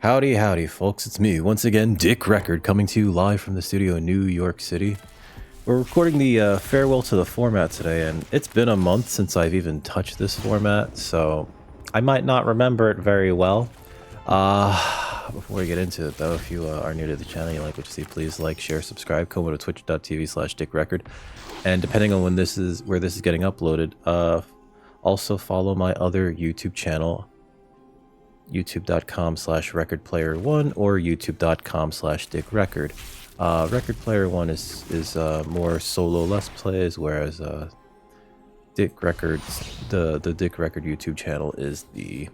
Howdy, howdy, folks. It's me, once again, Dick Record, coming to you live from the studio in New York City. We're recording the farewell to the format today, and it's been a month since I've even touched this format, so I might not remember it very well. Before we get into it, though, if you are new to the channel, you like what you see, please like, share, subscribe, come over to twitch.tv/dickrecord, and depending on where this is getting uploaded, also follow my other YouTube channel, youtube.com/recordplayer1 or youtube.com/dickrecord. Recordplayer1 is more solo let's plays, whereas Dick Records, the Dick Record YouTube channel is the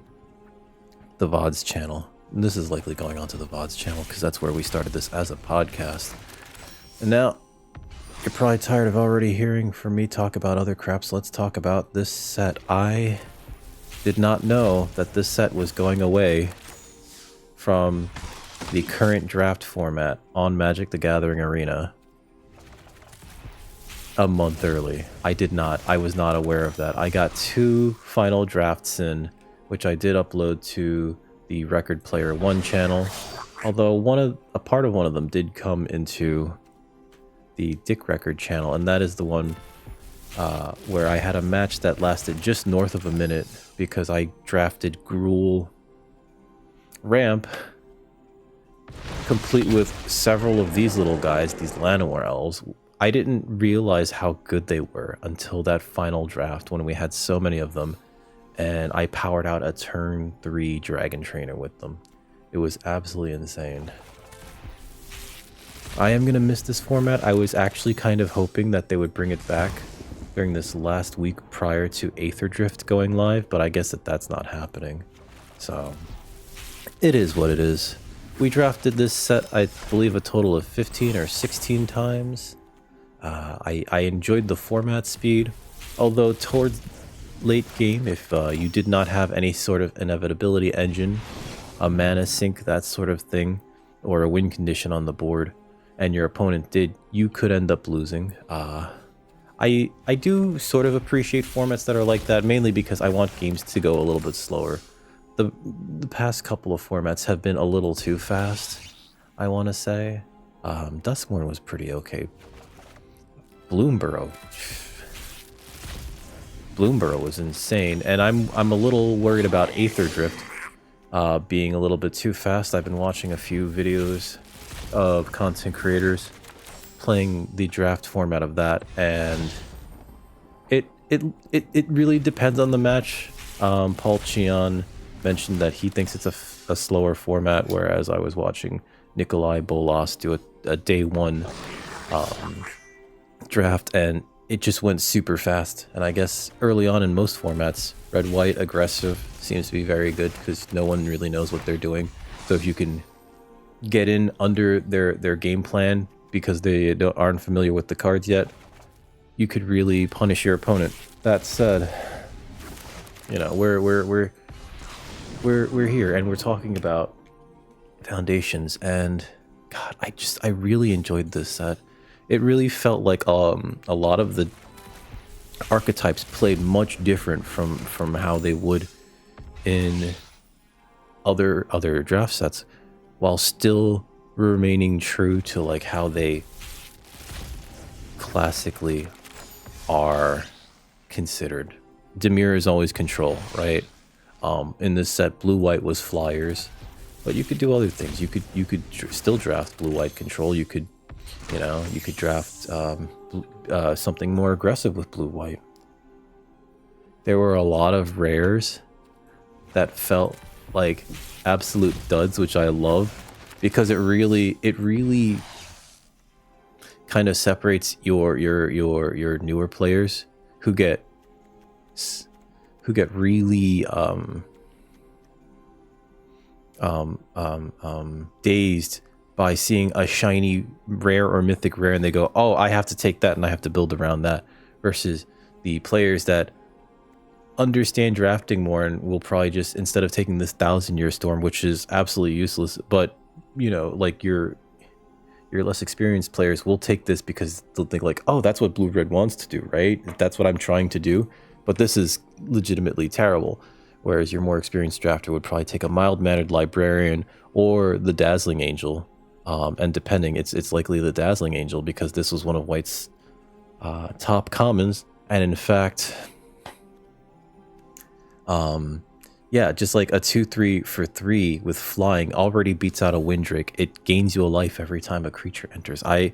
VODs channel. And this is likely going on to the VODs channel because that's where we started this as a podcast. And now you're probably tired of already hearing from me talk about other crap, so let's talk about this set. I did not know that this set was going away from the current draft format on Magic the Gathering Arena a month early. I was not aware of that. I got 2 final drafts in, which I did upload to the Record Player 1 channel, although a part of one of them did come into the Dick Record channel, and that is the one where I had a match that lasted just north of a minute because I drafted Gruul Ramp, complete with several of these little guys, these Llanowar elves. I didn't realize how good they were until that final draft when we had so many of them, and I powered out a turn 3 Dragon Trainer with them. It was absolutely insane. I am going to miss this format. I was actually kind of hoping that they would bring it back during this last week prior to Aether Drift going live, but I guess that's not happening. So it is what it is. We drafted this set, I believe, a total of 15 or 16 times. I enjoyed the format speed, although towards late game, if you did not have any sort of inevitability engine, a mana sink, that sort of thing, or a win condition on the board, and your opponent did, you could end up losing. I do sort of appreciate formats that are like that, mainly because I want games to go a little bit slower. The past couple of formats have been a little too fast, I want to say. Duskmourn was pretty okay. Bloomborough was insane, and I'm a little worried about Aether Drift being a little bit too fast. I've been watching a few videos of content creators playing the draft format of that, and it really depends on the match. Paul Cheon mentioned that he thinks it's a slower format, whereas I was watching Nikolai Bolas do a day 1 draft, and it just went super fast. And I guess early on in most formats, red-white aggressive seems to be very good because no one really knows what they're doing. So if you can get in under their game plan because they aren't familiar with the cards yet, you could really punish your opponent. That said, you know, we're here and we're talking about foundations, and God, I really enjoyed this set. It really felt like a lot of the archetypes played much different from how they would in other draft sets, while still remaining true to like how they classically are considered. Dimir is always control, right? In this set, blue-white was flyers, but you could do other things. You could still draft blue-white control. You could draft something more aggressive with blue-white. There were a lot of rares that felt like absolute duds, which I love, because it really kind of separates your newer players who get really dazed by seeing a shiny rare or mythic rare, and they go, oh, I have to take that and I have to build around that, versus the players that understand drafting more and will probably just, instead of taking this 1,000-year storm, which is absolutely useless, but you know, like your less experienced players will take this because they'll think like, oh, that's what blue red wants to do, right? That's what I'm trying to do, but this is legitimately terrible. whereas your more experienced drafter would probably take a mild-mannered librarian or the Dazzling Angel. And depending, it's likely the Dazzling Angel because this was one of White's top commons, and in fact, yeah, just like a 2/3 for 3 with flying already beats out a Windrake. It gains you a life every time a creature enters. I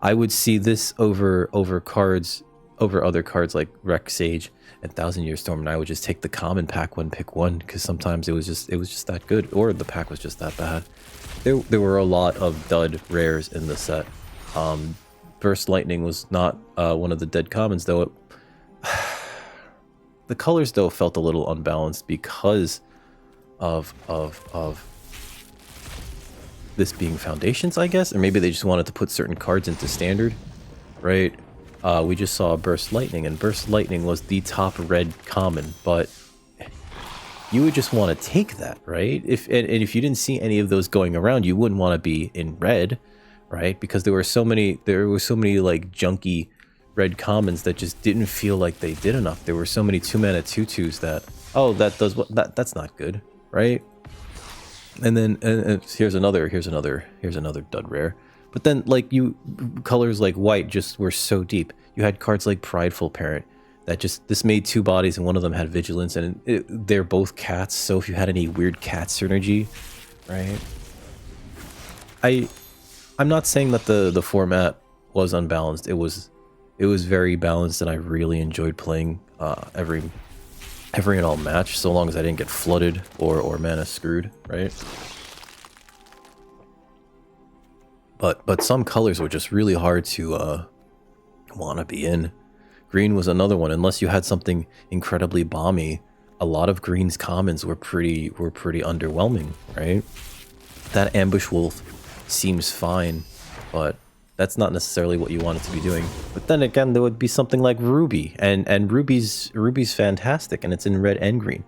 would see this over other cards like Wreck Sage and Thousand Year Storm, and I would just take the common pack one, pick one, because sometimes it was just that good, or the pack was just that bad. There were a lot of dud rares in the set. Burst Lightning was not one of the dead commons, though. The colors, though, felt a little unbalanced because of this being Foundations, I guess, or maybe they just wanted to put certain cards into Standard, right? We just saw Burst Lightning, and Burst Lightning was the top red common, but you would just want to take that, right? If you didn't see any of those going around, you wouldn't want to be in red, right? Because there were so many like junky red commons that just didn't feel like they did enough. There were so many 2-mana 2/2s that, oh, that does what, that's not good, right? And then here's another dud rare. But then like colors like White just were so deep. You had cards like Prideful Parent that just, this made 2 bodies and one of them had Vigilance, and they're both cats, so if you had any weird cat synergy, right? I'm not saying that the format was unbalanced. It was very balanced, and I really enjoyed playing every and all match, so long as I didn't get flooded or mana screwed, right? But some colors were just really hard to want to be in. Green was another one. Unless you had something incredibly bomby, a lot of Green's commons were pretty underwhelming, right? That Ambush Wolf seems fine, but that's not necessarily what you want it to be doing. But then again, there would be something like Ruby, and Ruby's fantastic, and it's in red and green.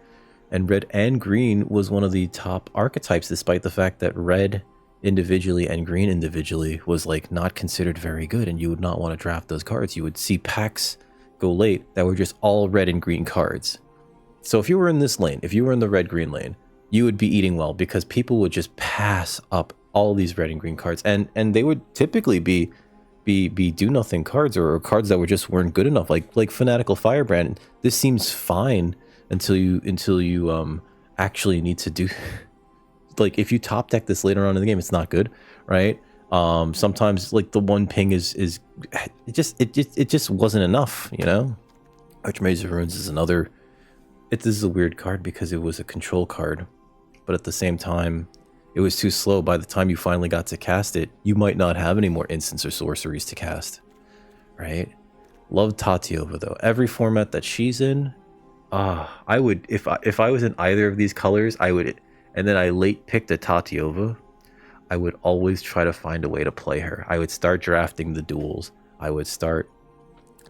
And red and green was one of the top archetypes, despite the fact that red individually and green individually was like not considered very good, and you would not want to draft those cards. You would see packs go late that were just all red and green cards. So if you were in this lane, if you were in the red-green lane, you would be eating well, because people would just pass up all these red and green cards, and they would typically be do-nothing cards, or cards that weren't good enough, like Fanatical Firebrand. This seems fine until you actually need to do like, if you top deck this later on in the game, it's not good, right? Sometimes like the one ping is it just wasn't enough, you know? Archmaze of Runes is another. This is a weird card because it was a control card, but at the same time, it was too slow. By the time you finally got to cast it, you might not have any more instants or sorceries to cast, right? Love Tatiova though. Every format that she's in, I would, if I was in either of these colors, I would, and then I late picked a Tatiova, I would always try to find a way to play her. I would start drafting the duels. I would start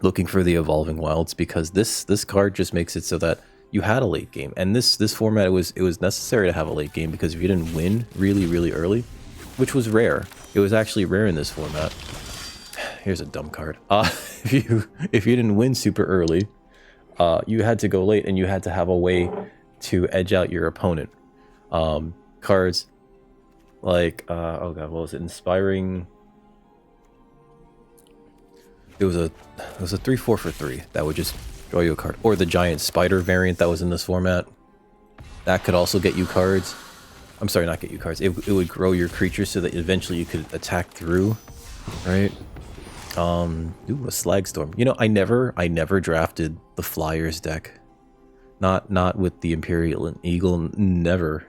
looking for the Evolving Wilds, because this card just makes it so that you had a late game. And this format, it was necessary to have a late game, because if you didn't win really early, which was rare, it was actually rare in this format. Here's a dumb card. If you didn't win super early, you had to go late, and you had to have a way to edge out your opponent. Cards like oh god, what was it? Inspiring. It was a 3/4 for 3 that would just draw you a card, or the giant spider variant that was in this format. That could also get you cards. I'm sorry, not get you cards. It would grow your creatures so that eventually you could attack through, right? Ooh, a Slag Storm. You know, I never drafted the Flyers deck. Not with the Imperial and Eagle, never.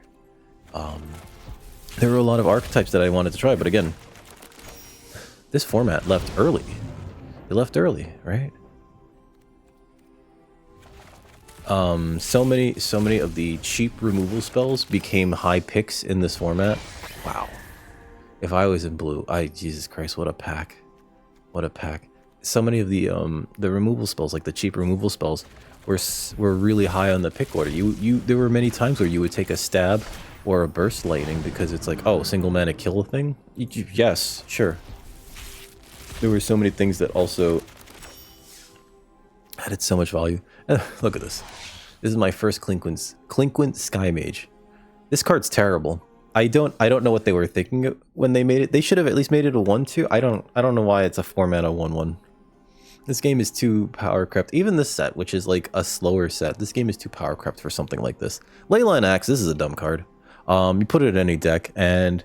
There were a lot of archetypes that I wanted to try, but again, this format left early. It left early, right? So many of the cheap removal spells became high picks in this format. Wow. If I was in blue, Jesus Christ, what a pack. What a pack. So many of the removal spells, like the cheap removal spells, were really high on the pick order. There were many times where you would take a stab or a burst lightning because it's like, oh, single mana kill a thing? Yes, sure. There were so many things that also added so much value. Look at this. This is my first Clinquint Sky Mage. This card's terrible. I don't know what they were thinking when they made it. They should have at least made it a 1/2. I don't know why it's a 4-mana 1/1. This game is too power crept. Even this set, which is like a slower set, this game is too power crept for something like this. Leyline Axe, this is a dumb card. You put it in any deck, and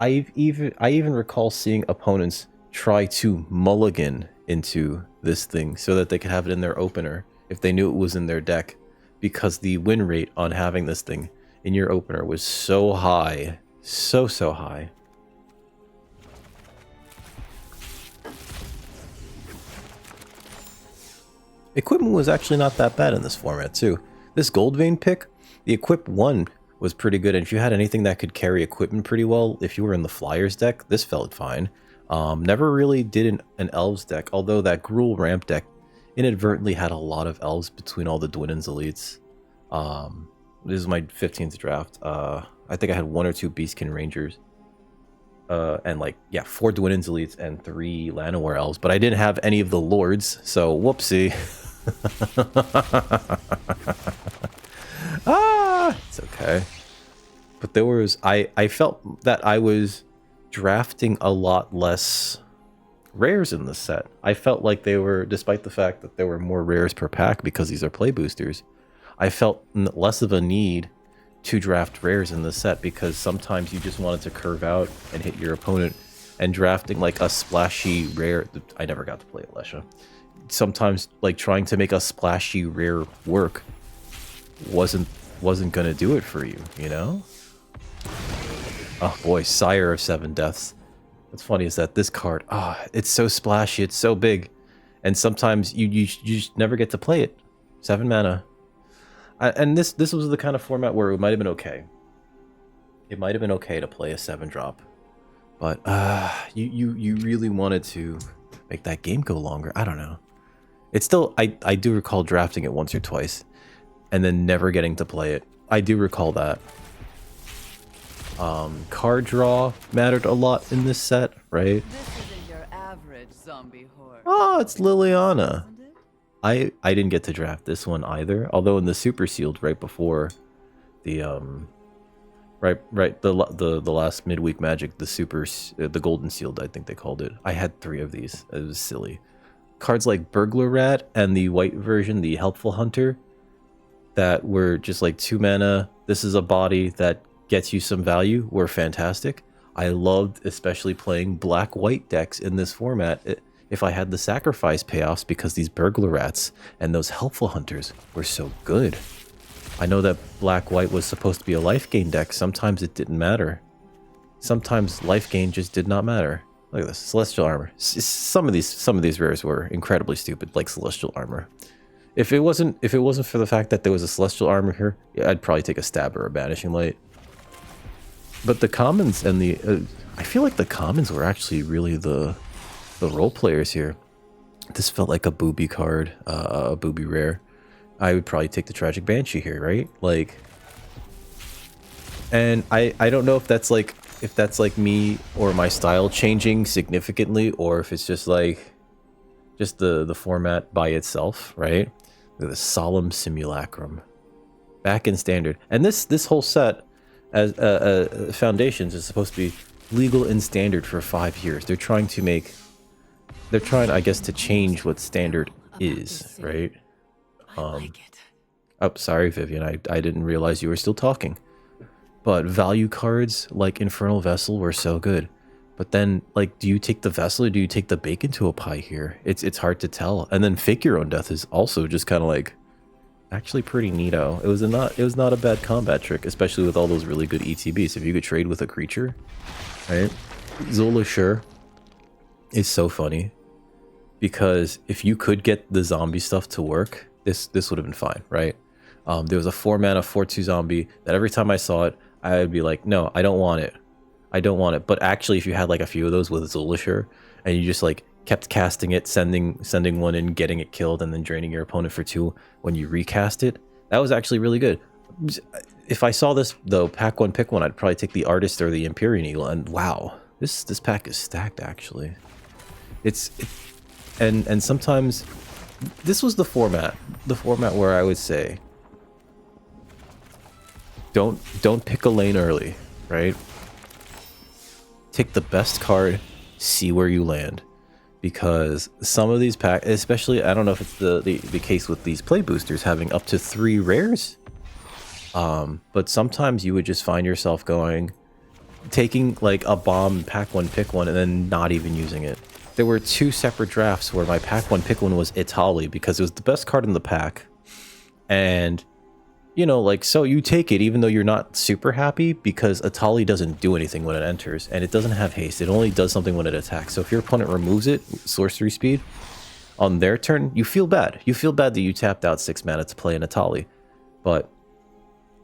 I even recall seeing opponents try to mulligan into this thing so that they could have it in their opener if they knew it was in their deck, because the win rate on having this thing in your opener was so high, so high. Equipment was actually not that bad in this format too. This Gold Vein pick, the Equip 1 was pretty good, and if you had anything that could carry equipment pretty well, if you were in the Flyers deck, this felt fine. Never really did an Elves deck, although that Gruul ramp deck inadvertently had a lot of Elves between all the Dwinnens elites. This is my 15th draft. I think I had 1 or 2 Beastkin Rangers. And like, yeah, 4 Dwinnens elites and 3 Llanowar Elves, but I didn't have any of the Lords, so whoopsie. It's okay. But there was, I felt that I was drafting a lot less rares in this set. I felt like they were, despite the fact that there were more rares per pack because these are play boosters, I felt less of a need to draft rares in this set, because sometimes you just wanted to curve out and hit your opponent, and drafting like a splashy rare, I never got to play Alesha. Sometimes like trying to make a splashy rare work wasn't gonna do it for you, you know? Oh boy, Sire of 7 Deaths. What's funny is that this card, it's so splashy, it's so big, and sometimes you just never get to play it. 7 mana. And this was the kind of format where it might have been okay. It might have been okay to play a 7-drop, but you really wanted to make that game go longer. I don't know. It's still, I do recall drafting it once or twice, and then never getting to play it. I do recall that. Card draw mattered a lot in this set, right? This isn't your average zombie horde. Oh, it's Liliana. I didn't get to draft this one either, although in the super sealed right before the the last midweek magic, the golden sealed, I think they called it, I had 3 of these. It was silly. Cards like Burglar Rat and the white version, the Helpful Hunter, that were just like 2 mana, this is a body that gets you some value, were fantastic. I loved especially playing black-white decks in this format if I had the sacrifice payoffs, because these Burglar Rats and those Helpful Hunters were so good. I know that black-white was supposed to be a life gain deck. Sometimes it didn't matter. Sometimes life gain just did not matter. Look at this, Celestial Armor. Some of these rares were incredibly stupid, like Celestial Armor. If it wasn't for the fact that there was a Celestial Armor here, yeah, I'd probably take a Stab or a Banishing Light. But the commons and the I feel like the commons were actually really the role players here. This felt like a booby card, a booby rare. I would probably take the Tragic Banshee here, right? Like, and I don't know if that's like me or my style changing significantly, or if it's just like the format by itself, right? The Solemn Simulacrum, back in standard, and this whole set as Foundations is supposed to be legal in standard for 5 years. They're trying, I guess, to change what standard is, right? Oh, sorry, Vivian. I didn't realize you were still talking. But value cards like Infernal Vessel were so good. But then, like, do you take the Vessel or do you take the Bacon to a Pie here? It's hard to tell. And then Fake Your Own Death is also just kind of like actually pretty neato. It was not a bad combat trick, especially with all those really good ETBs. If you could trade with a creature, right? Zola Sure is so funny, because if you could get the zombie stuff to work, this would have been fine, right? There was a 4-mana 4/2 zombie that every time I saw it, I would be like, no, I don't want it. I don't want it. But actually, if you had like a few of those with Zolasher, and you just like kept casting it, sending one in, getting it killed, and then draining your opponent for 2 when you recast it, that was actually really good. If I saw this though, pack 1, pick 1, I'd probably take the Artist or the Empyrean Eagle, and wow, this pack is stacked actually. And sometimes this was the format where I would say, don't pick a lane early, right? Take the best card, see where you land, because some of these packs, especially, I don't know if it's the case with these play boosters having up to 3 rares, but sometimes you would just find yourself taking like a bomb, pack one, pick one, and then not even using it. There were 2 separate drafts where my pack one, pick one was Itali because it was the best card in the pack, and you know, like, so you take it even though you're not super happy because Atali doesn't do anything when it enters, and it doesn't have haste. It only does something when it attacks. So if your opponent removes it, sorcery speed, on their turn, you feel bad. You feel bad that you tapped out 6 mana to play an Atali. But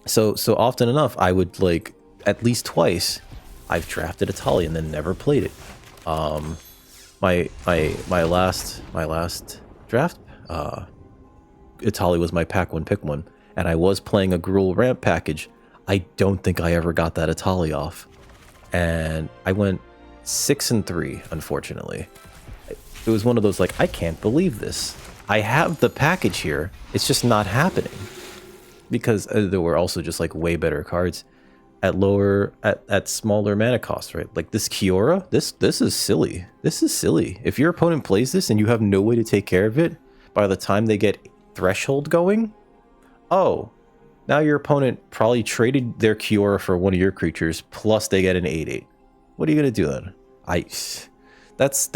so often enough, I would, like, at least twice, I've drafted Atali and then never played it. My last draft, Atali was my pack one, pick one. And I was playing a Gruul ramp package. I don't think I ever got that Atali off. And I went 6-3, unfortunately. It was one of those, like, I can't believe this. I have the package here. It's just not happening. Because there were also just, like, way better cards at smaller mana costs, right? Like this Kiora, this is silly. This is silly. If your opponent plays this and you have no way to take care of it, by the time they get Threshold going, oh, now your opponent probably traded their Kiora for one of your creatures, plus they get an 8/8. What are you gonna do then? That's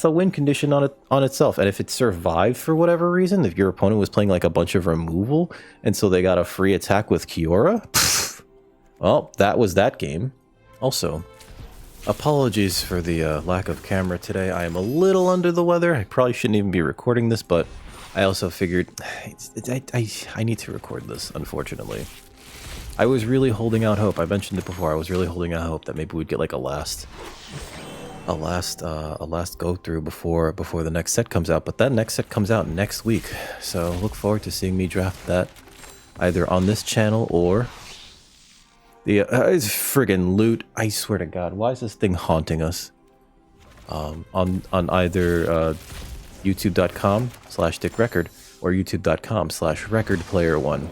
a win condition on itself. And if it survived for whatever reason, if your opponent was playing like a bunch of removal, and so they got a free attack with Kiora, well, that was that game. Also, apologies for the lack of camera today. I am a little under the weather. I probably shouldn't even be recording this, but I also figured I need to record this, unfortunately. I was really holding out hope. I mentioned it before. I was really holding out hope that maybe we'd get like a last go through before the next set comes out. But that next set comes out next week, so look forward to seeing me draft that either on this channel or the it's friggin' loot. I swear to God, why is this thing haunting us? On either youtube.com/dickrecord or youtube.com/recordplayer1.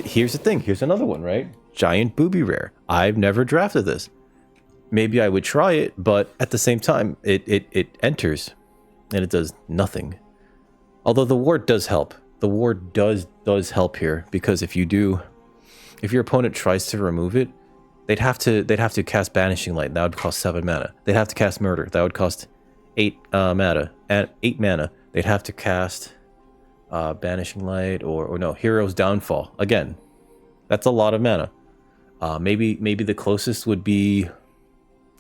Here's the thing. Here's another one, right? Giant booby rare. I've never drafted this. Maybe I would try it, but at the same time, it enters and it does nothing. Although the ward does help. The ward does help here, because if your opponent tries to remove it, they'd have to cast Banishing Light. That would cost 7 mana. They'd have to cast Murder. That would cost 8 mana. And 8 mana. They'd have to cast Banishing Light or no, Hero's Downfall. Again, that's a lot of mana. Maybe the closest would be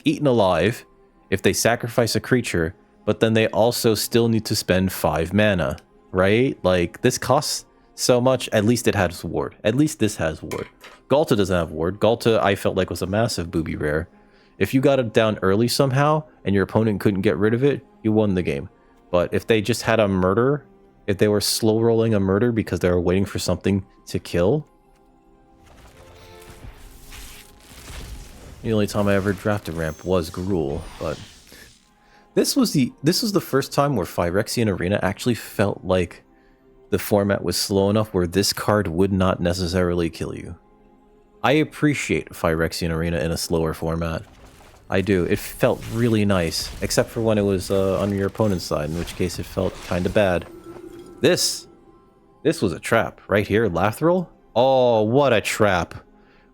Eaten Alive if they sacrifice a creature, but then they also still need to spend 5 mana, right? Like, this costs so much. At least it has ward. At least this has ward. Galta doesn't have ward. Galta, I felt like, was a massive booby rare. If you got it down early somehow and your opponent couldn't get rid of it, you won the game. But if they just had a murder, if they were slow rolling a murder because they were waiting for something to kill. The only time I ever drafted ramp was Gruul, but this was the first time where Phyrexian Arena actually felt like the format was slow enough where this card would not necessarily kill you. I appreciate Phyrexian Arena in a slower format. I do. It felt really nice, except for when it was on your opponent's side, in which case it felt kind of bad. This was a trap right here. Lathril. Oh, what a trap!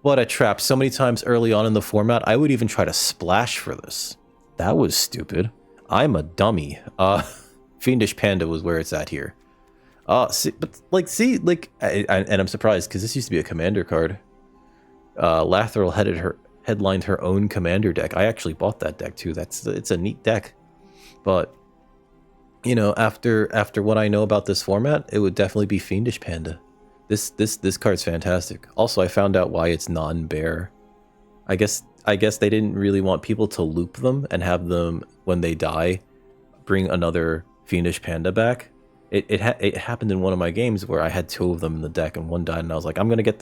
What a trap! So many times early on in the format, I would even try to splash for this. That was stupid. I'm a dummy. Fiendish Panda was where it's at here. And I'm surprised because this used to be a commander card. Lathril headlined her own commander deck. I actually bought that deck too. It's a neat deck. But you know, after what I know about this format, it would definitely be Fiendish Panda. This card's fantastic. Also, I found out why it's non-bear. I guess they didn't really want people to loop them and have them, when they die, bring another Fiendish Panda back. It happened in one of my games where I had 2 of them in the deck and one died, and I was like, I'm gonna get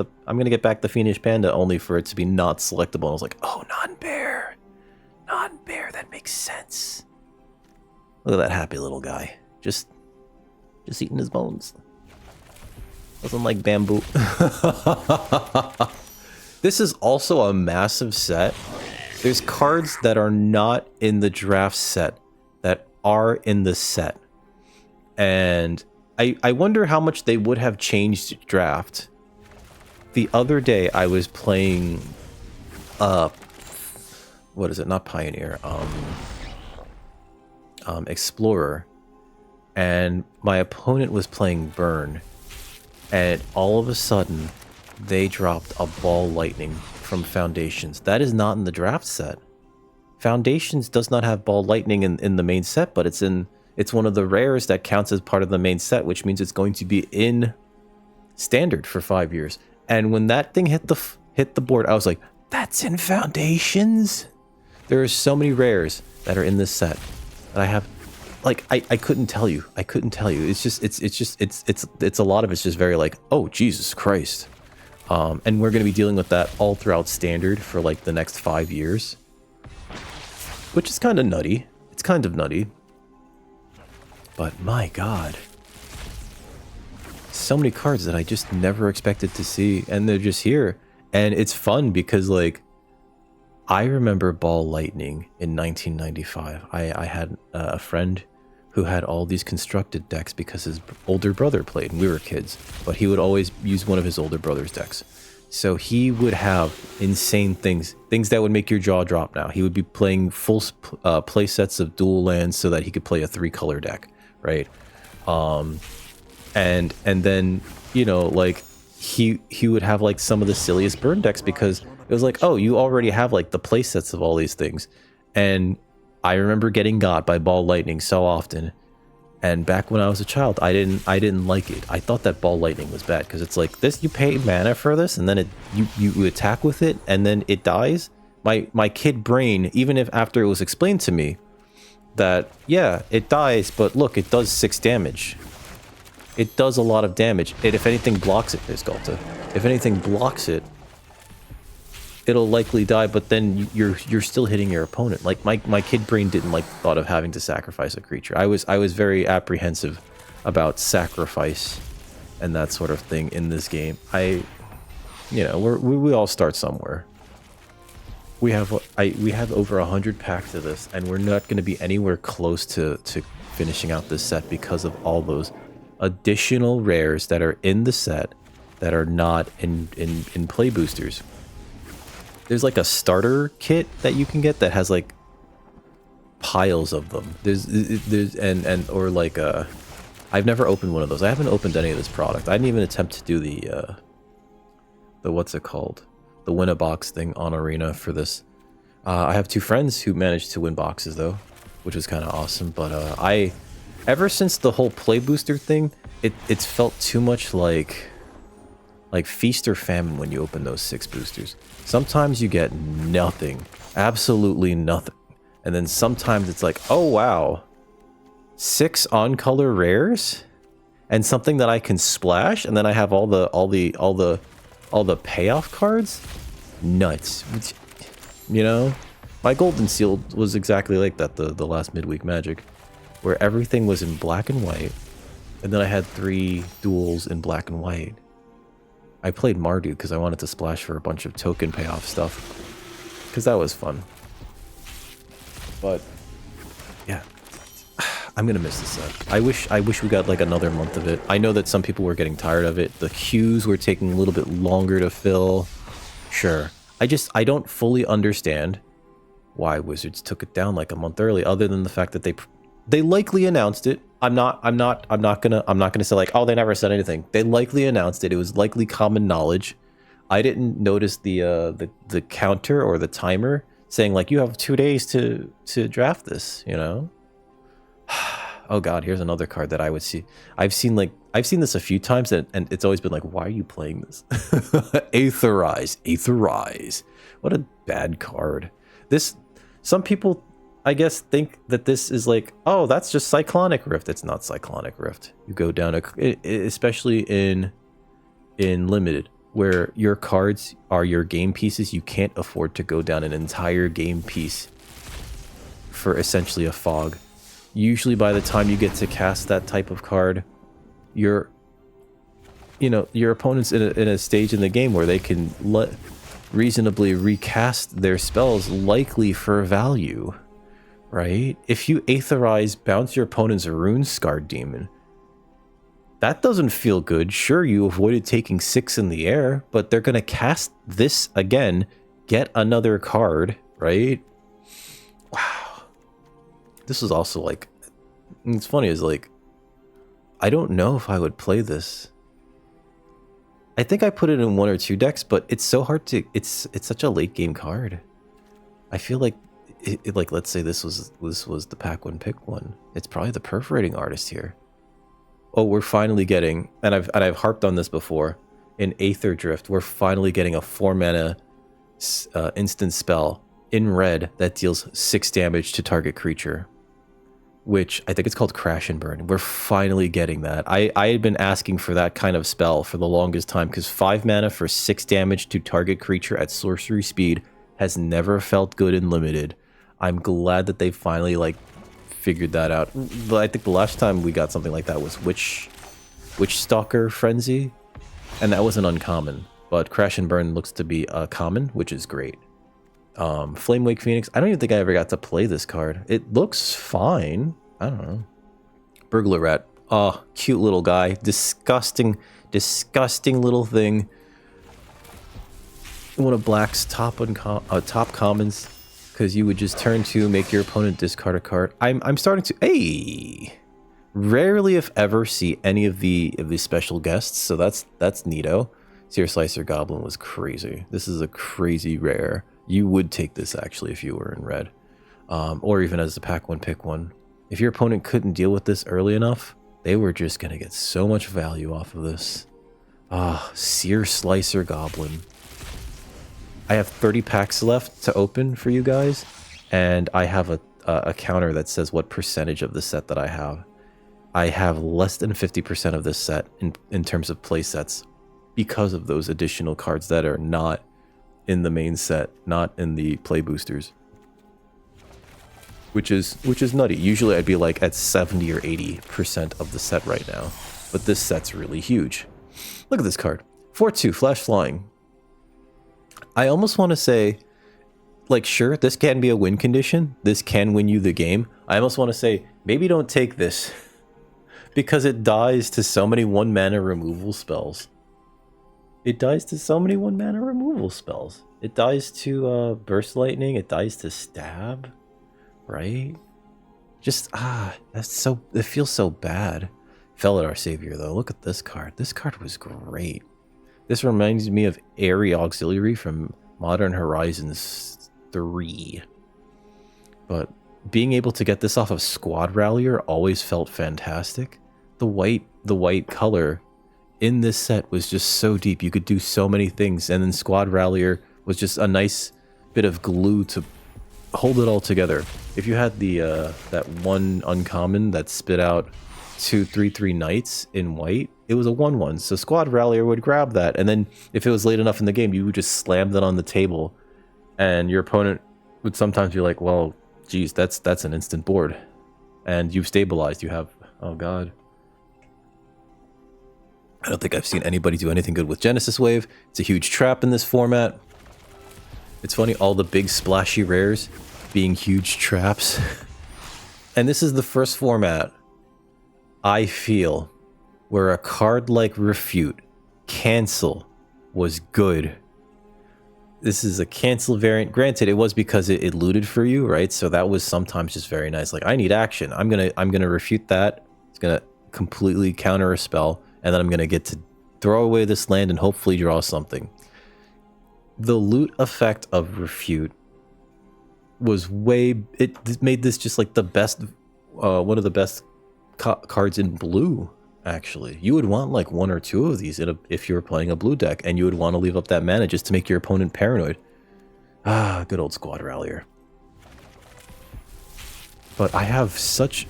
back the Fiendish Panda, only for it to be not selectable. And I was like, oh, non-bear, that makes sense. Look at that happy little guy. Just Just eating his bones. Doesn't like bamboo. This is also a massive set. There's cards that are not in the draft set that are in the set. And I wonder how much they would have changed draft. The other day I was playing what is it? Not Pioneer. Explorer. And my opponent was playing Burn. And all of a sudden, they dropped a Ball Lightning from Foundations. That is not in the draft set. Foundations does not have Ball Lightning in the main set, but it's one of the rares that counts as part of the main set, which means it's going to be in Standard for 5 years. And when that thing hit the board, I was like, that's in Foundations? There are so many rares that are in this set that I have. Like, I couldn't tell you. I couldn't tell you. It's a lot of it's just very like, oh, Jesus Christ. And we're going to be dealing with that all throughout Standard for like the next 5 years. Which is kind of nutty. It's kind of nutty. But my God. So many cards that I just never expected to see. And they're just here. And it's fun because like, I remember Ball Lightning in 1995. I had a friend who had all these constructed decks because his older brother played and we were kids, but he would always use one of his older brother's decks. So he would have insane things that would make your jaw drop now. He would be playing full play sets of dual lands so that he could play a 3-color deck, right? And then, you know, like he would have like some of the silliest burn decks because it was like, oh, you already have like the play sets of all these things. And I remember getting got by Ball Lightning so often, and back when I was a child, I didn't like it. I thought that Ball Lightning was bad because it's like this: you pay mana for this, and then you attack with it, and then it dies. My kid brain, even if after it was explained to me that yeah, it dies, but look, it does 6 damage. It does a lot of damage. It, if anything, blocks it. There's Galta. If anything blocks it, it'll likely die, but then you're still hitting your opponent. Like my kid brain didn't like the thought of having to sacrifice a creature. I was very apprehensive about sacrifice and that sort of thing in this game. You know, we all start somewhere. We have over 100 packs of this, and we're not going to be anywhere close to finishing out this set because of all those additional rares that are in the set that are not in play boosters. There's like a starter kit that you can get that has like piles of them. Or like I've never opened one of those. I haven't opened any of this product. I didn't even attempt to do the what's it called? The win a box thing on Arena for this. I have 2 friends who managed to win boxes though, which was kind of awesome. But ever since the whole play booster thing, it's felt too much like feast or famine when you open those 6 boosters. Sometimes you get nothing, absolutely nothing, and then sometimes it's like, oh wow, 6 on-color rares and something that I can splash, and then I have all the payoff cards. Nuts. You know, my golden seal was exactly like that the last midweek Magic, where everything was in black and white, and then I had 3 duels in black and white. I played Mardu because I wanted to splash for a bunch of token payoff stuff, because that was fun. But yeah, I'm gonna miss this set. I wish we got like another month of it. I know that some people were getting tired of it. The queues were taking a little bit longer to fill. Sure, I don't fully understand why Wizards took it down like a month early, other than the fact that they likely announced it. I'm not gonna say like, oh, they never said anything. They likely announced it. It was likely common knowledge. I didn't notice the counter or the timer saying like, you have 2 days to draft this, you know? Oh god, here's another card that I would see. I've seen this a few times, and it's always been like, why are you playing this? Aetherize. What a bad card. Some people, I guess, think that this is like, oh, that's just Cyclonic Rift. It's not Cyclonic Rift. You go down, especially in Limited, where your cards are your game pieces. You can't afford to go down an entire game piece for essentially a fog. Usually by the time you get to cast that type of card, your your opponent's in a stage in the game where they can reasonably recast their spells, likely for value, right? If you Aetherize, bounce your opponent's Rune Scarred Demon, that doesn't feel good. Sure, you avoided taking 6 in the air, but they're gonna cast this again, get another card, right? Wow. This is also like, it's funny, is like, I don't know if I would play this. I think I put it in 1 or 2 decks, but it's so hard to, it's such a late game card. I feel like, like, let's say this was the pack one pick one. It's probably the Perforating Artist here. Oh, we're finally getting, and I've harped on this before, in Aether Drift, we're finally getting a 4 mana instant spell in red that deals 6 damage to target creature, which I think it's called Crash and Burn. We're finally getting that. I had been asking for that kind of spell for the longest time, because 5 mana for 6 damage to target creature at sorcery speed has never felt good in Limited. I'm glad that they finally like figured that out. I think the last time we got something like that was Witch Stalker Frenzy, and that was an uncommon. But Crash and Burn looks to be a common, which is great. Flamewake Phoenix, I don't even think I ever got to play this card. It looks fine. I don't know. Burglar Rat. Oh, cute little guy. Disgusting little thing. One of Black's top commons, because you would just turn 2, make your opponent discard a card. I'm starting to, hey, rarely if ever see any of the special guests, so that's neato. Seer Slicer Goblin was crazy. This is a crazy rare. You would take this actually if you were in red, or even as the pack one pick one. If your opponent couldn't deal with this early enough, they were just gonna get so much value off of this. Ah, Seer Slicer Goblin. I have 30 packs left to open for you guys, and I have a counter that says what percentage of the set that I have. I have less than 50% of this set in terms of play sets, because of those additional cards that are not in the main set, not in the play boosters, which is nutty. Usually I'd be like at 70 or 80% of the set right now, but this set's really huge. Look at this card, 4/2 Flash Flying. I almost want to say, like, sure, this can be a win condition, this can win you the game. I almost want to say, maybe don't take this, because it dies to so many 1 mana removal spells. It dies to so many 1 mana removal spells. It dies to Burst Lightning. It dies to Stab, right? Just, that's so, it feels so bad. Felidar Savior, though. Look at this card. This card was great. This reminds me of Airy Auxiliary from Modern Horizons 3. But being able to get this off of Squad Rallier always felt fantastic. The white color in this set was just so deep. You could do so many things, and then Squad Rallier was just a nice bit of glue to hold it all together. If you had the that one uncommon that spit out 2 3/3 knights in white, it was a 1/1. So Squad Rallier would grab that, and then if it was late enough in the game, you would just slam that on the table, and your opponent would sometimes be like, well, geez, that's an instant board, and you've stabilized. You have, oh god, I don't think I've seen anybody do anything good with Genesis Wave. It's a huge trap in this format. It's funny, all the big splashy rares being huge traps. And this is the first format, I feel, where a card like Refute, Cancel, was good. This is a cancel variant. Granted, it was because it looted for you, right? So that was sometimes just very nice. Like, I need action. I'm gonna refute that. It's gonna completely counter a spell, and then I'm gonna get to throw away this land and hopefully draw something. The loot effect of Refute was it made this just like the best, one of the best cards in blue. Actually, you would want like 1 or 2 of these if you were playing a blue deck, and you would want to leave up that mana just to make your opponent paranoid. Ah, good old Squad Rallier. But I have such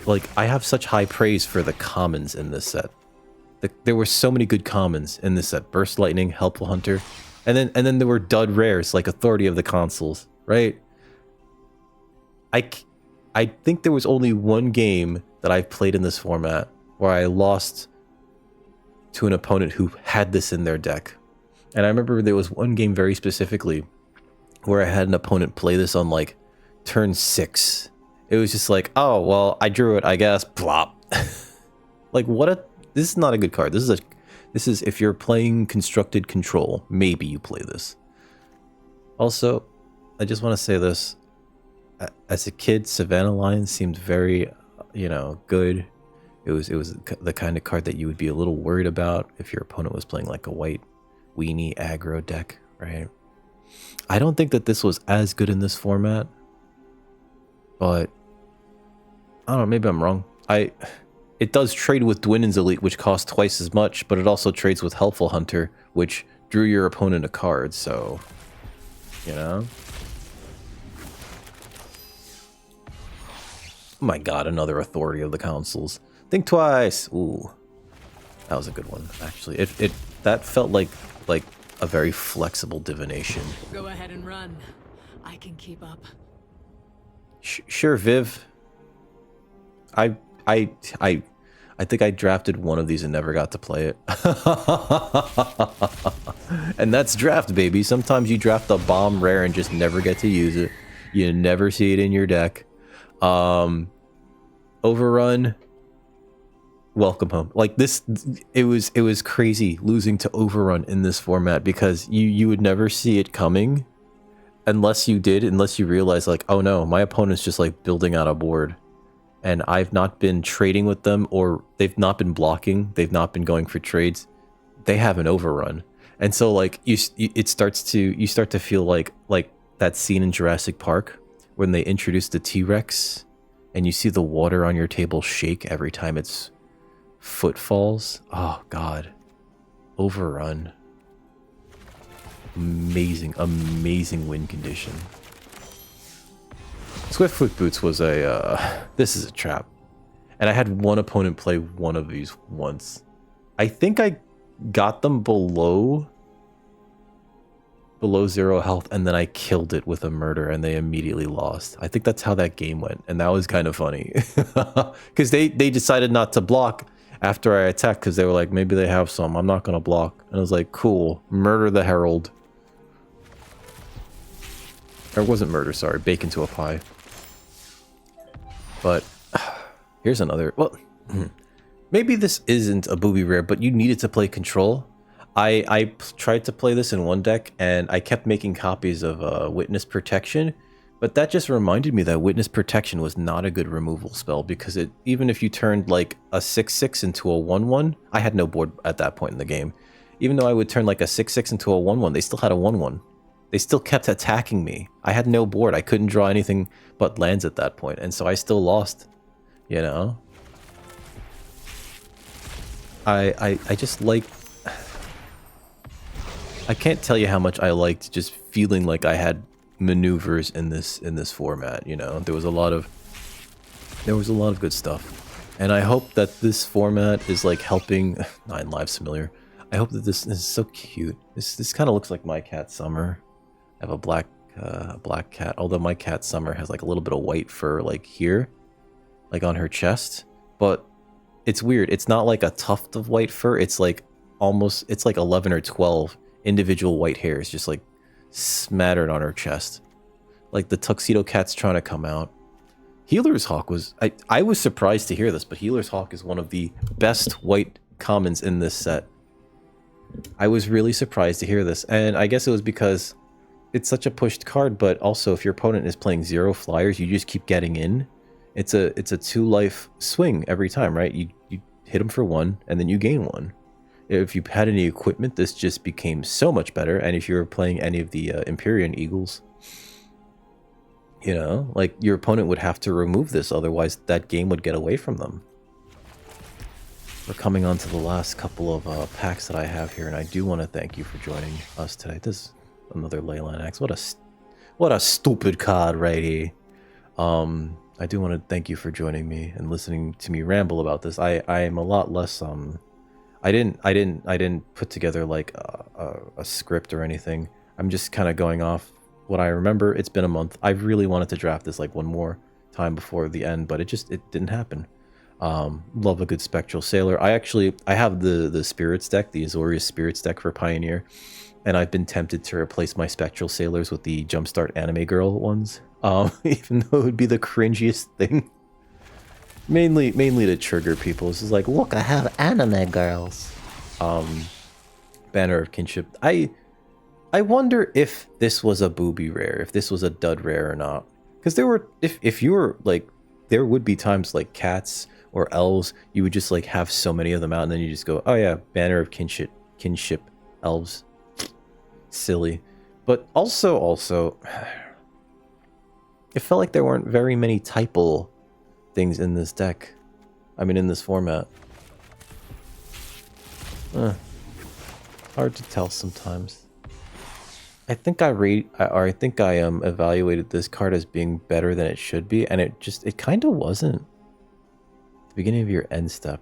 high praise for the commons in this set. There were so many good commons in this set. Burst Lightning, Helpful Hunter, and then there were dud rares like Authority of the Consuls, right? I think there was only one game that I've played in this format where I lost to an opponent who had this in their deck. And I remember there was one game very specifically where I had an opponent play this on like turn 6. It was just like, oh, well, I drew it, I guess. Plop. Like, what a... This is not a good card. This is if you're playing Constructed Control, maybe you play this. Also, I just want to say this. As a kid, Savannah Lion seemed very, you know, good. It was the kind of card that you would be a little worried about if your opponent was playing like a white weenie aggro deck, right? I don't think that this was as good in this format, but I don't know, maybe I'm wrong. It does trade with Dwinnen's Elite, which costs twice as much, but it also trades with Helpful Hunter, which drew your opponent a card, so, you know? Oh my god, another Authority of the Councils. Think twice! Ooh. That was a good one, actually. That felt like a very flexible divination. Go ahead and run. I can keep up. Sure, Viv. I think I drafted one of these and never got to play it. And that's draft, baby. Sometimes you draft a bomb rare and just never get to use it. You never see it in your deck. Overrun. Welcome home. Like this, it was crazy losing to Overrun in this format because you would never see it coming unless you realize like, oh no, my opponent's just like building out a board. And I've not been trading with them, or they've not been blocking. They've not been going for trades. They have an overrun, and so like you start to feel like that scene in Jurassic Park when they introduced the T-Rex, and you see the water on your table shake every time its foot falls. Oh God, overrun. Amazing win condition. Swiftfoot Boots was this is a trap. And I had one opponent play one of these once. I think I got them below 0 health, and then I killed it with a murder, and they immediately lost. I think that's how that game went, and that was kind of funny. Because they decided not to block after I attacked, because they were like, maybe they have some, I'm not going to block. And I was like, cool, murder the Herald. Or it wasn't murder, sorry, bake into a pie. But here's another. Well, maybe this isn't a booby rare, but you needed to play control. I tried to play this in one deck, and I kept making copies of Witness Protection, but that just reminded me that Witness Protection was not a good removal spell, because even if you turned like a 6/6 into a 1/1, I had no board at that point in the game. Even though I would turn like a 6/6 into a 1/1, they still had a 1/1. They still kept attacking me. I had no board. I couldn't draw anything but lands at that point, and so I still lost, you know? I just like... I can't tell you how much I liked just feeling like I had maneuvers in this format, you know? There was a lot of good stuff. And I hope that this format is like helping... 9 Lives Familiar. I hope that this is so cute. This kind of looks like my cat Summer. I have a black cat, although my cat Summer has like a little bit of white fur like here, like on her chest, but it's weird. It's not like a tuft of white fur. It's like it's like 11 or 12 individual white hairs just like smattered on her chest. Like the tuxedo cat's trying to come out. Healer's Hawk was, I was surprised to hear this, but Healer's Hawk is one of the best white commons in this set. I was really surprised to hear this, and I guess it was because it's such a pushed card, but also if your opponent is playing 0 flyers, you just keep getting in. It's a 2-life swing every time, right? You hit them for 1, and then you gain 1. If you had any equipment, this just became so much better. And if you were playing any of the Empyrean Eagles, you know, like your opponent would have to remove this, otherwise that game would get away from them. We're coming on to the last couple of packs that I have here, and I do want to thank you for joining us today. This is another Leyline Axe. What a stupid card right here. I do want to thank you for joining me and listening to me ramble about this. I am a lot less I didn't put together like a script or anything. I'm just kind of going off what I remember. It's been a month. I really wanted to draft this like one more time before the end, but it didn't happen. Love a good Spectral Sailor. I have the Spirits deck, the Azorius Spirits deck for Pioneer, and I've been tempted to replace my Spectral Sailors with the Jumpstart Anime Girl ones, even though it would be the cringiest thing. Mainly to trigger people. This is like, look, I have anime girls. Banner of Kinship. I wonder if this was a booby rare, if this was a dud rare or not. Because there were, if you were like, there would be times like cats or elves, you would just like have so many of them out, and then you just go, oh yeah, Banner of Kinship elves. Silly. But also, it felt like there weren't very many typal things in this deck. I mean, in this format. Hard to tell sometimes. I think I evaluated this card as being better than it should be, and it kind of wasn't. At the beginning of your end step.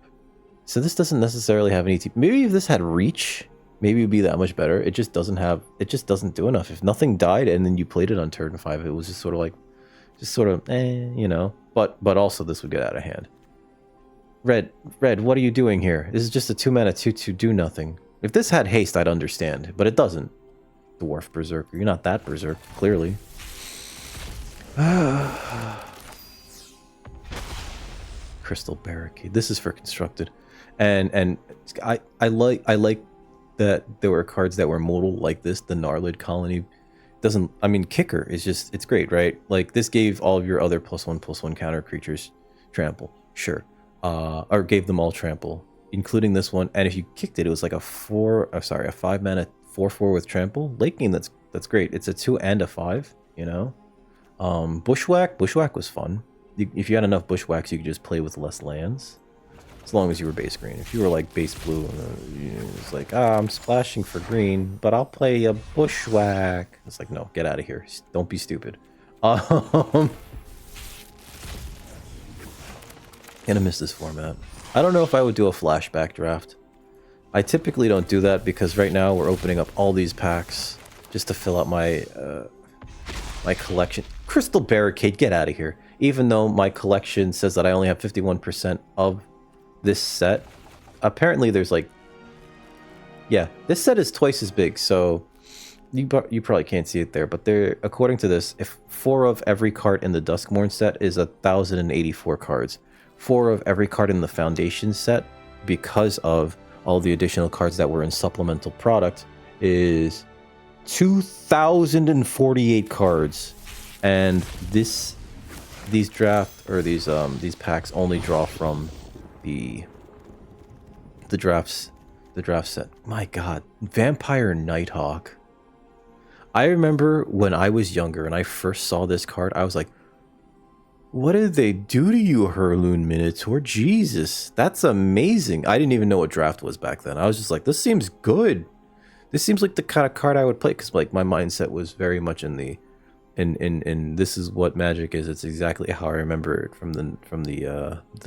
So this doesn't necessarily have any maybe if this had reach, maybe it'd be that much better. It just doesn't do enough. If nothing died and then you played it on turn 5, it was just sort of like, you know. But also this would get out of hand. Red, what are you doing here? This is just a 2-mana 2/2 do nothing. If this had haste, I'd understand, but it doesn't. Dwarf Berserker, you're not that berserk, clearly. Crystal Barricade. This is for constructed, and I like that there were cards that were modal like this. The Gnarlid Colony doesn't. I mean, Kicker is just, it's great, right? Like this gave all of your other +1/+1 counter creatures trample, sure, or gave them all trample, including this one. And if you kicked it, it was like a 5-mana 4/4 with trample. Late game, that's great. It's a 2 and a 5, you know. Bushwhack was fun. If you had enough Bushwhacks, you could just play with less lands, as long as you were base green. If you were like base blue, it's like, I'm splashing for green, but I'll play a Bushwhack. It's like, no, get out of here. Don't be stupid. Gonna miss this format. I don't know if I would do a flashback draft. I typically don't do that because right now we're opening up all these packs just to fill out my my collection. Crystal Barricade, get out of here. Even though my collection says that I only have 51% of this set, apparently there's like, yeah, this set is twice as big, so you probably can't see it there, but there, according to this, if 4 of every card in the Duskmourn set is 1,084 cards, 4 of every card in the Foundation set, because of all the additional cards that were in supplemental product, is 2,048 cards. And these packs only draw from the draft set. My god, Vampire Nighthawk. I remember when I was younger and I first saw this card, I was like, what did they do to you, Herloon Minotaur? Jesus, that's amazing. I didn't even know what draft was back then. I was just like, this seems good. This seems like the kind of card I would play, because like my mindset was very much in the this is what Magic is. It's exactly how I remember it from the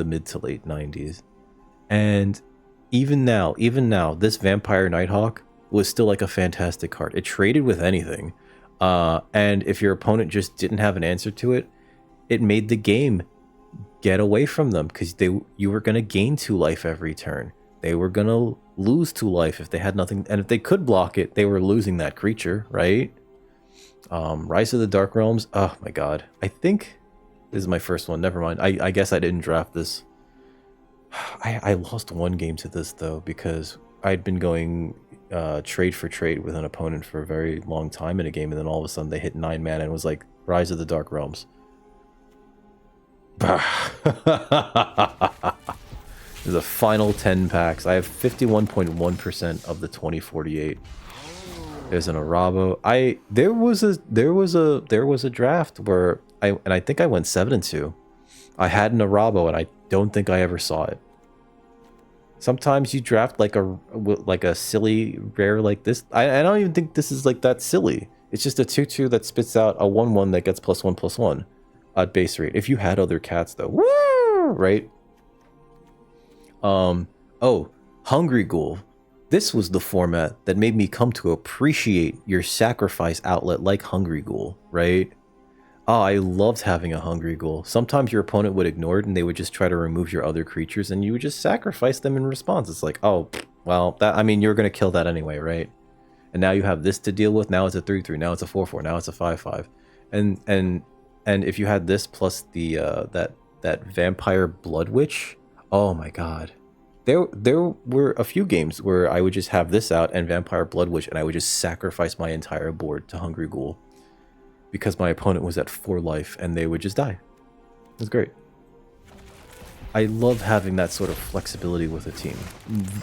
mid to late 90s. And even now, this Vampire Nighthawk was still like a fantastic card. It traded with anything. And if your opponent just didn't have an answer to it, it made the game get away from them, because you were going to gain 2 life every turn. They were going to lose 2 life if they had nothing. And if they could block it, they were losing that creature, right? Rise of the Dark Realms. Oh my god. I think this is my first one. Never mind. I guess I didn't draft this. I lost 1 game to this, though, because I'd been going trade for trade with an opponent for a very long time in a game, and then all of a sudden they hit 9 mana and was like, Rise of the Dark Realms. There's a final 10 packs. I have 51.1% of the 2048. There's an Arabo. There was a draft where I think I went 7-2. I had an Arabo and I don't think I ever saw it. Sometimes you draft like a silly rare like this. I don't even think this is like that silly. It's just a 2/2 that spits out a 1/1 that gets +1/+1 at base rate. If you had other cats though, woo, right? Oh, Hungry Ghoul. This was the format that made me come to appreciate your sacrifice outlet like Hungry Ghoul, right? Oh, I loved having a Hungry Ghoul. Sometimes your opponent would ignore it and they would just try to remove your other creatures and you would just sacrifice them in response. It's like, oh, well, that, I mean, you're going to kill that anyway, right? And now you have this to deal with. Now it's a 3/3. Now it's a 4/4. Now it's a 5/5. And if you had this plus the that Vampire Blood Witch, oh my god. There were a few games where I would just have this out and Vampire Blood Witch and I would just sacrifice my entire board to Hungry Ghoul because my opponent was at 4 life and they would just die. It was great. I love having that sort of flexibility with a team.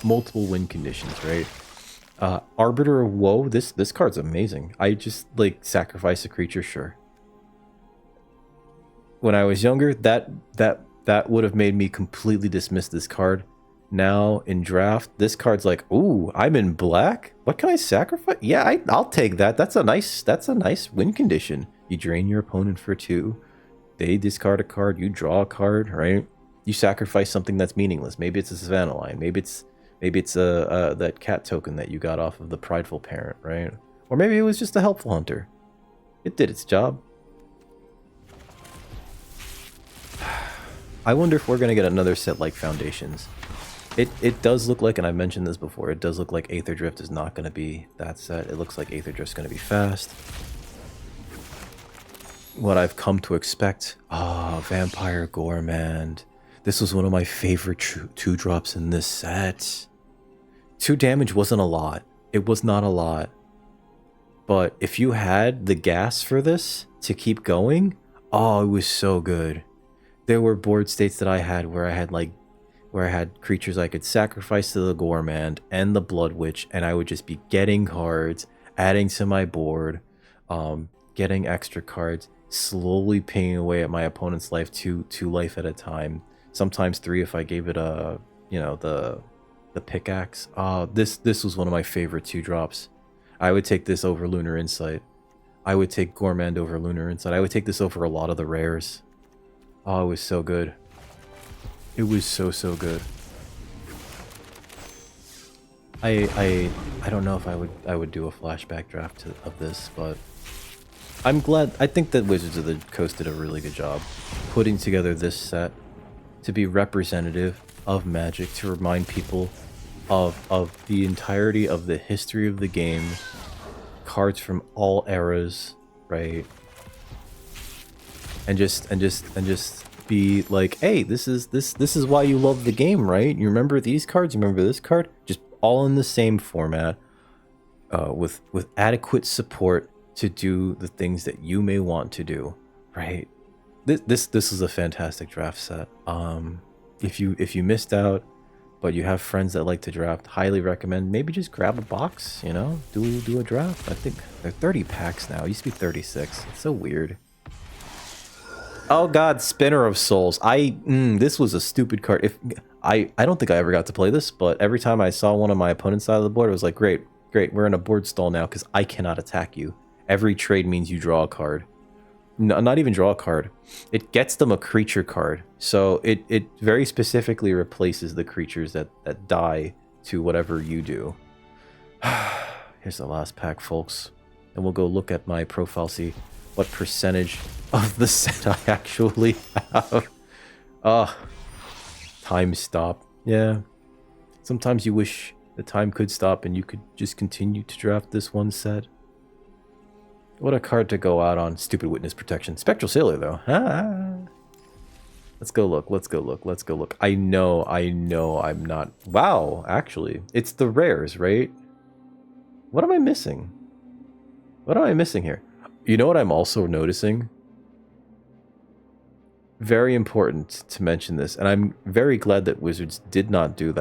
Multiple win conditions, right? Arbiter of Woe, this card's amazing. I just like sacrifice a creature, sure. When I was younger, that would have made me completely dismiss this card. Now in draft, this card's like, ooh, I'm in black. What can I sacrifice? Yeah, I'll take that. That's a nice win condition. You drain your opponent for 2. They discard a card. You draw a card, right? You sacrifice something that's meaningless. Maybe it's a Savannah line. Maybe it's that cat token that you got off of the Prideful Parent, right? Or maybe it was just a Helpful Hunter. It did its job. I wonder if we're gonna get another set like Foundations. It does look like, and I mentioned this before, it does look like Aether Drift is not going to be that set. It looks like Aether Drift's going to be fast. What I've come to expect. Ah, Vampire Gourmand. This was one of my favorite 2-drops in this set. 2 damage wasn't a lot. It was not a lot. But if you had the gas for this to keep going, oh, it was so good. There were board states that I had where I had creatures I could sacrifice to the Gourmand and the Blood Witch, and I would just be getting cards, adding to my board, getting extra cards, slowly pinging away at my opponent's life 2 life at a time. Sometimes 3 if I gave it a, you know, the pickaxe. This was one of my favorite 2-drops. I would take this over Lunar Insight. I would take Gourmand over Lunar Insight. I would take this over a lot of the rares. Oh, it was so good. It was so good. I don't know if I would do a flashback draft of this, but I'm glad. I think that Wizards of the Coast did a really good job putting together this set to be representative of Magic, to remind people of the entirety of the history of the game, cards from all eras, right? And just be like, hey, this is why you love the game, right? You remember these cards, you remember this card, just all in the same format, with adequate support to do the things that you may want to do, right? This is a fantastic draft set. If you missed out, but you have friends that like to draft, highly recommend maybe just grab a box, you know, do a draft. I think they're 30 packs now. It used to be 36. It's so weird. Oh god, Spinner of Souls. This was a stupid card. If I don't think I ever got to play this, but every time I saw one on my opponent's side of the board, it was like, great, we're in a board stall now because I cannot attack you. Every trade means you draw a card. No, not even draw a card. It gets them a creature card. So it very specifically replaces the creatures that die to whatever you do. Here's the last pack, folks. And we'll go look at my profile, see what percentage of the set I actually have. Time stop. Yeah. Sometimes you wish the time could stop and you could just continue to draft this one set. What a card to go out on. Stupid Witness Protection. Spectral Sailor, though. Let's go look. I know I'm not... Wow, actually. It's the rares, right? What am I missing? What am I missing here? You know what I'm also noticing? Very important to mention this, and I'm very glad that Wizards did not do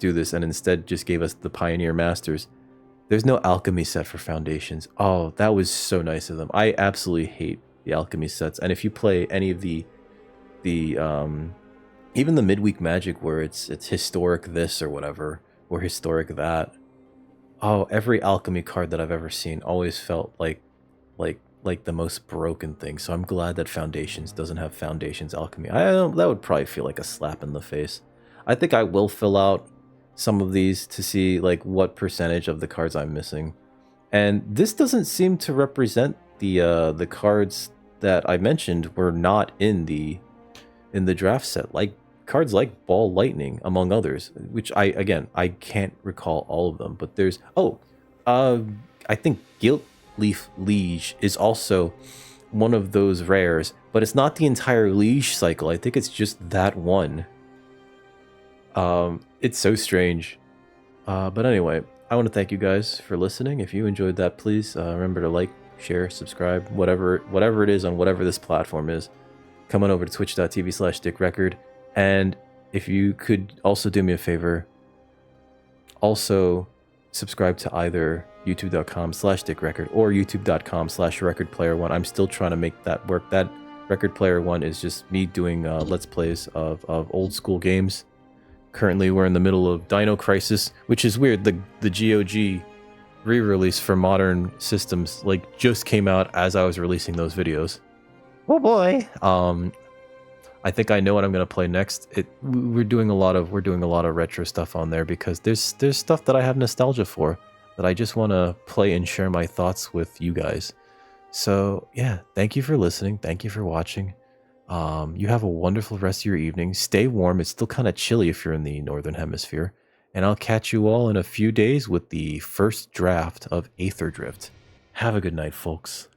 this, and instead just gave us the Pioneer Masters. There's no Alchemy set for Foundations. Oh, that was so nice of them. I absolutely hate the Alchemy sets, and if you play any of the even the midweek Magic where it's historic this or whatever, or historic that, oh, every Alchemy card that I've ever seen always felt like the most broken thing. So I'm glad that Foundations doesn't have Foundations Alchemy. That would probably feel like a slap in the face. I think I will fill out some of these to see like what percentage of the cards I'm missing. And this doesn't seem to represent the cards that I mentioned were not in the draft set, like cards like Ball Lightning, among others, which I can't recall all of them, but there's I think Gilt Leaf Liege is also one of those rares, but it's not the entire Liege cycle. I think it's just that one. It's so strange. But anyway, I want to thank you guys for listening. If you enjoyed that, please remember to like, share, subscribe, whatever it is on whatever this platform is. Come on over to twitch.tv/dickrecord. And if you could also do me a favor, also subscribe to either youtube.com/dickrecord or youtube.com/recordplayer1. I'm still trying to make that work. That Record Player 1 is just me doing let's plays of old school games. Currently, we're in the middle of Dino Crisis, which is weird. The GOG re-release for modern systems like just came out as I was releasing those videos. Oh boy. I think I know what I'm gonna play next. We're doing a lot of retro stuff on there because there's stuff that I have nostalgia for that I just want to play and share my thoughts with you guys. So yeah, thank you for listening. Thank you for watching. You have a wonderful rest of your evening. Stay warm. It's still kind of chilly if you're in the Northern Hemisphere. And I'll catch you all in a few days with the first draft of Aether Drift. Have a good night, folks.